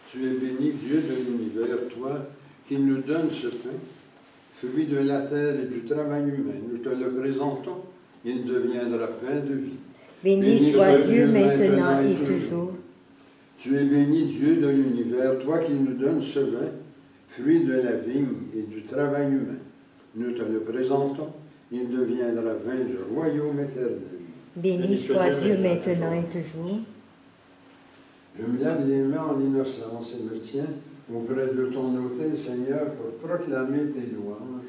Tu es béni, Dieu de l'univers, toi qui nous donnes ce pain, fruit de la terre et du travail humain. Nous te le présentons, il deviendra pain de vie. Béni soit Dieu maintenant et toujours. Tu es béni, Dieu de l'univers, toi qui nous donnes ce vin, fruit de la vigne et du travail humain. Nous te le présentons, il deviendra vin du royaume éternel. Béni soit Dieu maintenant et toujours. Je me lave les mains en innocence et me tiens auprès de ton autel, Seigneur, pour proclamer tes louanges.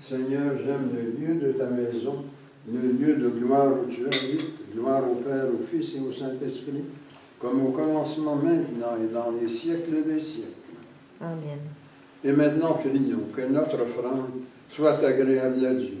Seigneur, j'aime le lieu de ta maison, le lieu de gloire où tu habites, gloire au Père, au Fils et au Saint-Esprit, comme au commencement, maintenant et dans les siècles des siècles. Amen. Et maintenant, prions que notre offrande soit agréable à Dieu.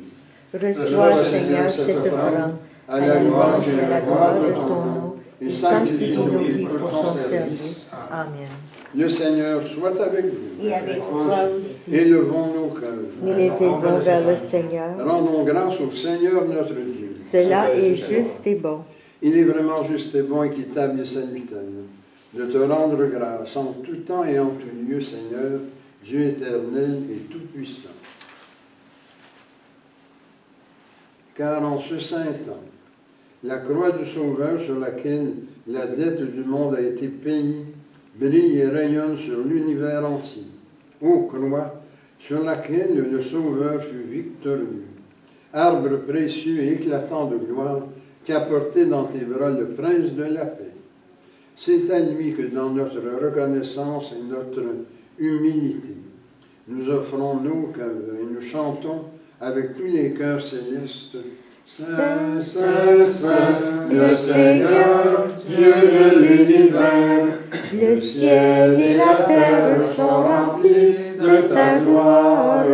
Reçois, Seigneur, cette offrande, à la louange et à la gloire de ton nom, et sanctifie nos vies pour ton service. Amen. Le Seigneur soit avec vous. Et avec toi aussi. Élevons nos cœurs. Nous les élevons vers le Seigneur. Rendons grâce au Seigneur notre Dieu. Cela est juste et bon. Il est vraiment juste et bon, équitable et salutaire de te rendre grâce en tout temps et en tout lieu, Seigneur, Dieu éternel et tout-puissant. Car en ce saint temps, la croix du Sauveur sur laquelle la dette du monde a été payée brille et rayonne sur l'univers entier. Ô croix, sur laquelle le Sauveur fut victorieux, arbre précieux et éclatant de gloire, qu'a porté dans tes bras le Prince de la paix. C'est à lui que dans notre reconnaissance et notre humilité, nous offrons nos cœurs et nous chantons avec tous les cœurs célestes Saint, Saint, Saint, le Seigneur, Dieu de l'univers, le ciel et la terre sont remplis de ta gloire.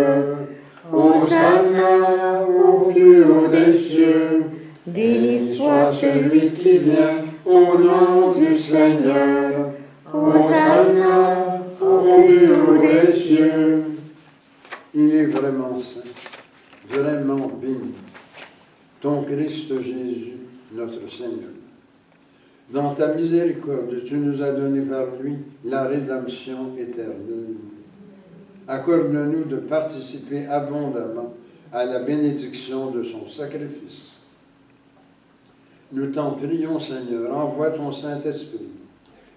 Hosanna au plus haut des cieux, béni soit celui qui vient au nom du Seigneur. Hosanna au plus haut des cieux. Il est vraiment saint, vraiment béni, ton Christ Jésus, notre Seigneur. Dans ta miséricorde, tu nous as donné par lui la rédemption éternelle. Accorde-nous de participer abondamment à la bénédiction de son sacrifice. Nous t'en prions, Seigneur, envoie ton Saint-Esprit,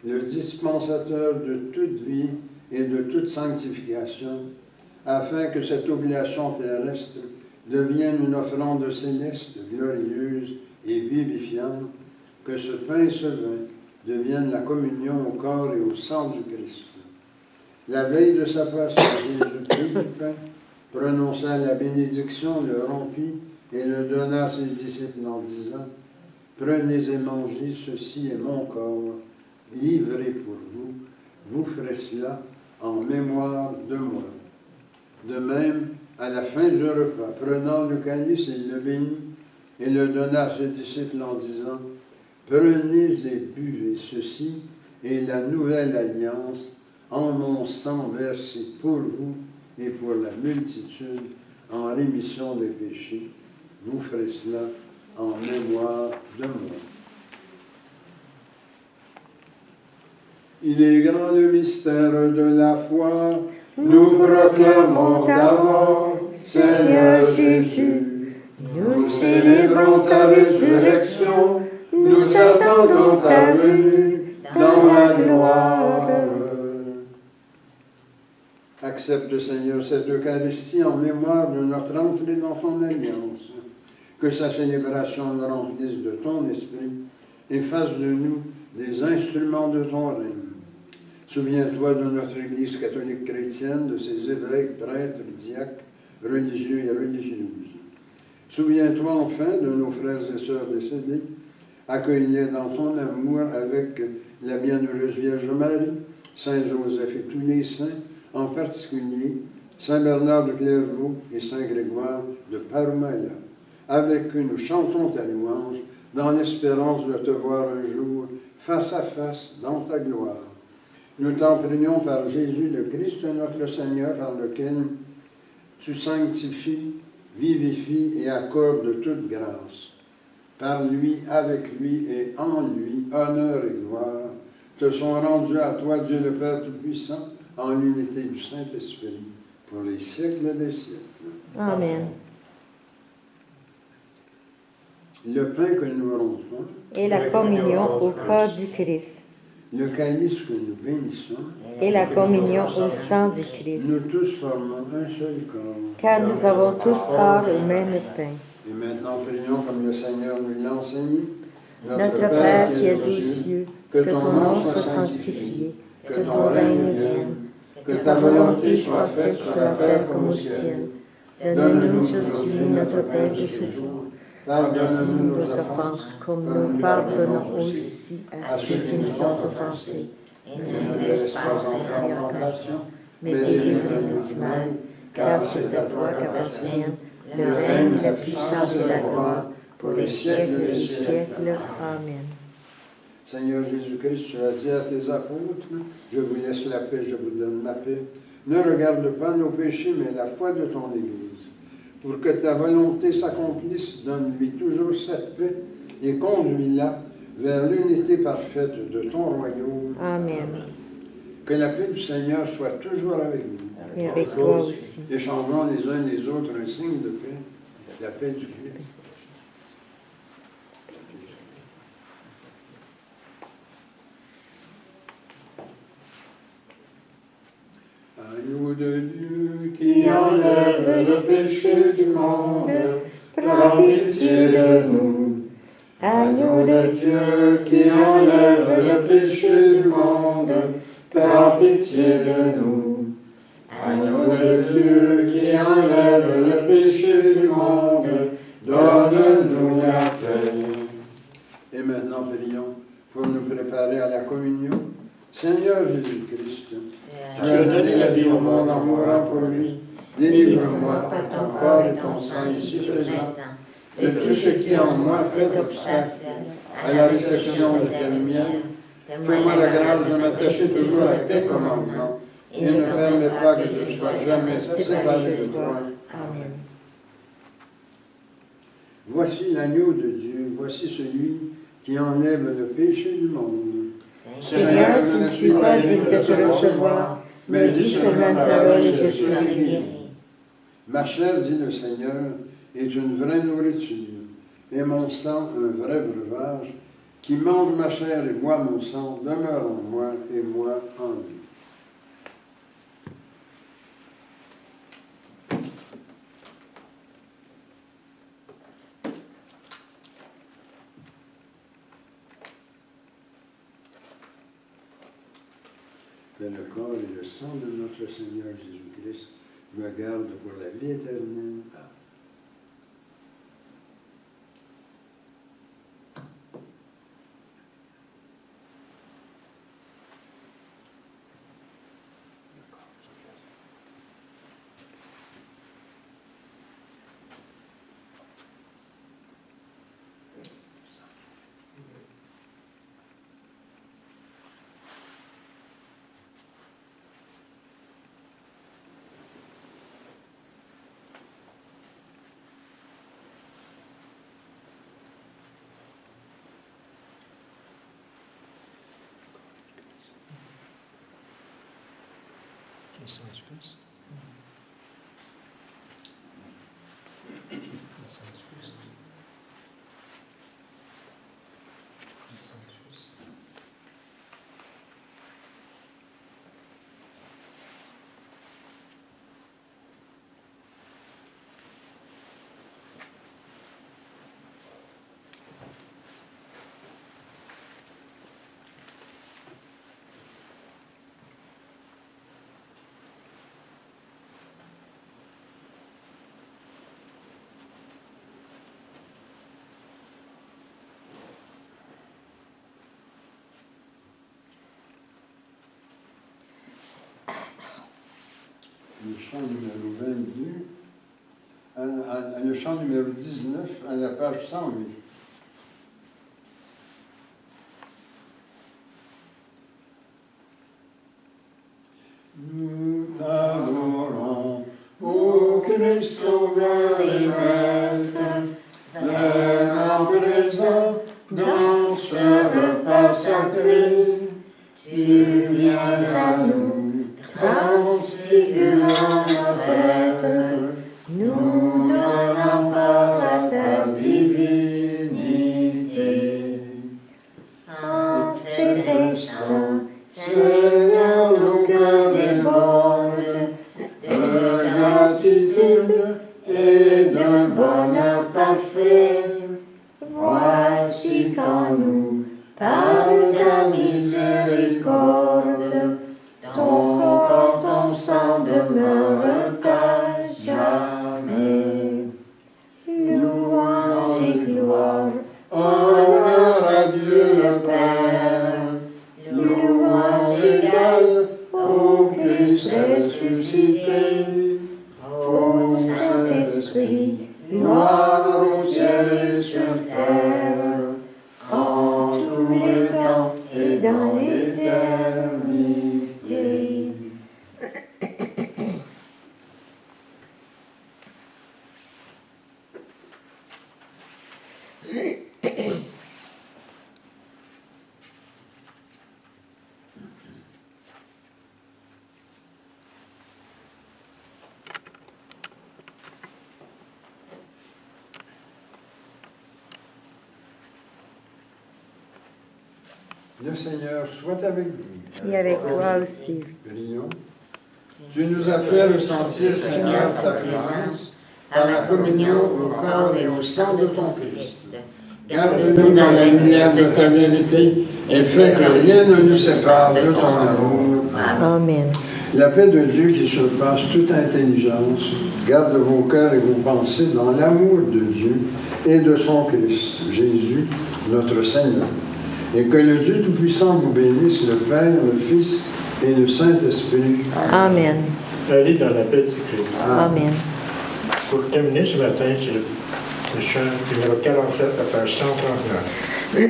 le dispensateur de toute vie et de toute sanctification, afin que cette oblation terrestre devienne une offrande céleste, glorieuse et vivifiante, que ce pain et ce vin deviennent la communion au corps et au sang du Christ. La veille de sa passion, Jésus prit du pain, prononça la bénédiction, le rompit et le donna à ses disciples en disant, « Prenez et mangez, ceci est mon corps, livré pour vous, vous ferez cela en mémoire de moi. » De même, à la fin du repas, prenant le calice, il le bénit et le donna à ses disciples en disant, « Prenez et buvez, ceci est la nouvelle alliance en mon sang versé pour vous et pour la multitude en rémission des péchés. Vous ferez cela en mémoire de moi. » Il est grand le mystère de la foi. Nous proclamons d'abord, Seigneur Jésus. Nous célébrons ta résurrection. Nous attendons ta venue dans la gloire. Accepte, Seigneur, cette Eucharistie en mémoire de notre entrée dans ton alliance. Que sa célébration nous remplisse de ton esprit et fasse de nous des instruments de ton règne. Souviens-toi de notre Église catholique chrétienne, de ses évêques, prêtres, diacres, religieux et religieuses. Souviens-toi enfin de nos frères et sœurs décédés. Accueille-les dans ton amour avec la bienheureuse Vierge Marie, Saint Joseph et tous les saints, en particulier Saint Bernard de Clairvaux et Saint Grégoire de Parumaya. Avec eux, nous chantons ta louange dans l'espérance de te voir un jour face à face dans ta gloire. Nous t'en prions par Jésus le Christ, notre Seigneur, par lequel tu sanctifies, vivifies et accordes toute grâce. Par lui, avec lui et en lui, honneur et gloire te sont rendus à toi, Dieu le Père Tout-Puissant, en l'unité du Saint-Esprit, pour les siècles des siècles. Amen. Le pain que nous rompons Et la communion au corps du Christ. Le calice que nous bénissons, Et la communion au sang du Christ. nous tous formons un seul corps. Car nous avons tous part au même pain. Et maintenant, prions comme le Seigneur nous l'a enseigné. Notre Père qui es aux cieux, que ton nom soit sanctifié, que ton règne vienne, que ta volonté soit faite sur la terre comme au ciel. Donne-nous aujourd'hui notre pain de ce jour. Pardonne-nous nos offenses, comme nous pardonnons aussi à ceux qui nous ont offensés. Et ne nous laisse pas entrer en tentation, mais délivre-nous du mal, car c'est à toi qu'appartiennent le règne, la puissance et la gloire, pour les siècles des siècles. Amen. Seigneur Jésus-Christ, tu as dit à tes apôtres, je vous laisse la paix, je vous donne ma paix. Ne regarde pas nos péchés, mais la foi de ton Église. Pour que ta volonté s'accomplisse, donne-lui toujours cette paix et conduis-la vers l'unité parfaite de ton royaume. Amen. Que la paix du Seigneur soit toujours avec nous. Et avec toi aussi. Échangeons les uns les autres un signe de paix, la paix du Christ. Agneau de Dieu qui enlève le péché du monde, prends pitié de nous. Agneau de Dieu qui enlève le péché du monde, prends pitié de nous. Agneau de Dieu qui enlève le péché du monde, donne-nous maintenant, prions pour nous préparer à la communion. Seigneur Jésus-Christ, tu as donné la vie au monde en mourant pour lui. Délivre-moi par ton corps et ton sang ici présent de tout ce qui en moi fait obstacle à la réception de ta lumière. Fais-moi la grâce de m'attacher toujours à tes commandements et ne permets pas que je sois jamais séparé de toi. Amen. Voici l'agneau de Dieu, voici celui qui enlève le péché du monde. Seigneur, je ne suis pas digne de te recevoir, mais dis seulement une parole et je serai guéri. Ma chair, dit le Seigneur, est une vraie nourriture, et mon sang un vrai breuvage. Qui mange ma chair et boit mon sang demeure en moi et moi en lui. Que le corps et le sang de notre Seigneur Jésus-Christ me gardent pour la vie éternelle. Amen. Le sang du Christ. Le sang du Christ. Le sang du Christ. Le chant numéro 22, le chant numéro 19 à la page 108. Nous t'adorons, ô Christ sauveur et maître, vraiment présent dans ce repas sacré, tu viens à nous, transfigurant notre être, nous donnant part à ta divinité. En cet instant, Seigneur, nos cœurs débordent de gratitude et d'un bonheur parfait. voici qu'en nous, par ta miséricorde, ton corps, ton sang demeure à jamais. Louange et gloire, Honneur à Dieu le Père, louange égale au Christ ressuscité, ô Saint-Esprit, gloire au ciel et sur terre, en tous les temps et dans l'éternité. Le Seigneur soit avec vous. Et avec toi aussi. Prions. Tu nous as fait ressentir, Seigneur, ta présence par la communion au corps et au sang de ton Christ. Garde-nous dans la lumière de ta vérité et fais que rien ne nous sépare de ton amour. Amen. La paix de Dieu qui surpasse toute intelligence garde vos cœurs et vos pensées dans l'amour de Dieu et de son Christ, Jésus, notre Seigneur. Et que le Dieu Tout-Puissant vous bénisse, le Père, le Fils et le Saint-Esprit. Amen. Allez dans la paix de Christ. Amen. Pour terminer ce matin, c'est le chant numéro 47 à page 139.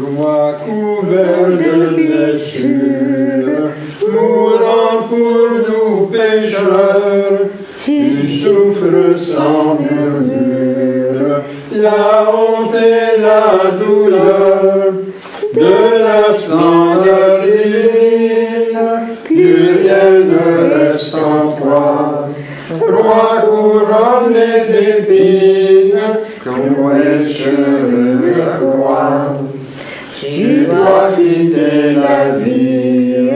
Roi couvert de blessures, mourant pour nous pécheurs, tu souffres sans murmure, la honte et la douleur, de la splendeur divine, plus rien ne reste en toi. Roi couronné d'épines, cloué sur la croix. Tu dois quitter la vie,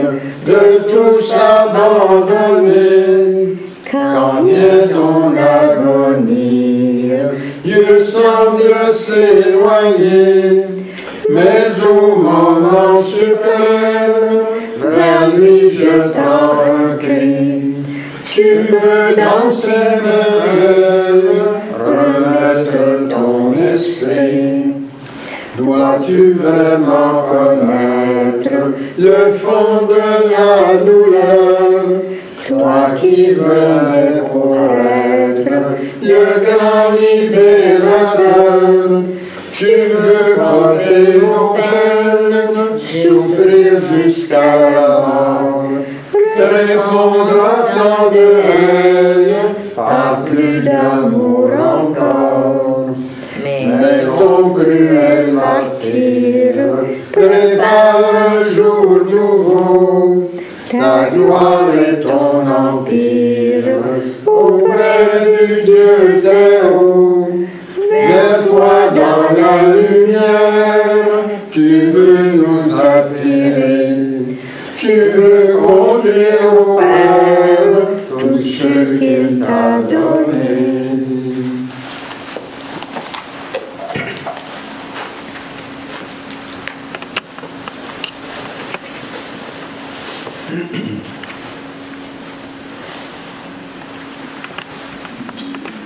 de tous abandonner. Quand vient ton agonie, Dieu semble s'éloigner. Mais au moment suprême, vers lui jetant un cri, tu veux dans ses merveilles remettre ton esprit. Dois-tu vraiment connaître le fond de la douleur, toi qui venais pour être le grand libérateur? Tu veux porter nos peines, souffrir jusqu'à la mort, répondre à tant de haine, par plus d'amour encore. Mais ton cruel martyre prépare un jour nouveau, ta gloire et ton empire auprès du Dieu très haut. Vers toi dans la lumière, tu veux nous attirer, tu veux conduire au Père tout ce qu'il t'a donné.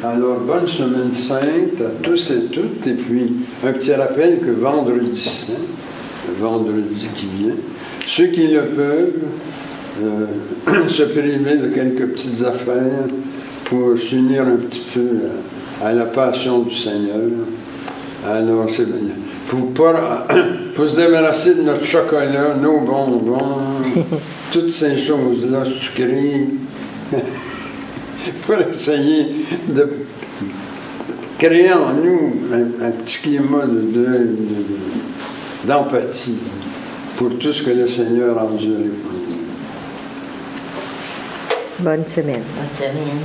Alors, bonne semaine sainte à tous et toutes. Et puis, un petit rappel que vendredi saint, le vendredi qui vient, ceux qui le peuvent, se priver de quelques petites affaires pour s'unir un petit peu à la passion du Seigneur. Alors, c'est bien. Pour se débarrasser de notre chocolat, nos bonbons, toutes ces choses-là sucrées. Pour essayer de créer en nous un petit climat d'empathie pour tout ce que le Seigneur a enduré pour nous. Bonne semaine. Bonne semaine.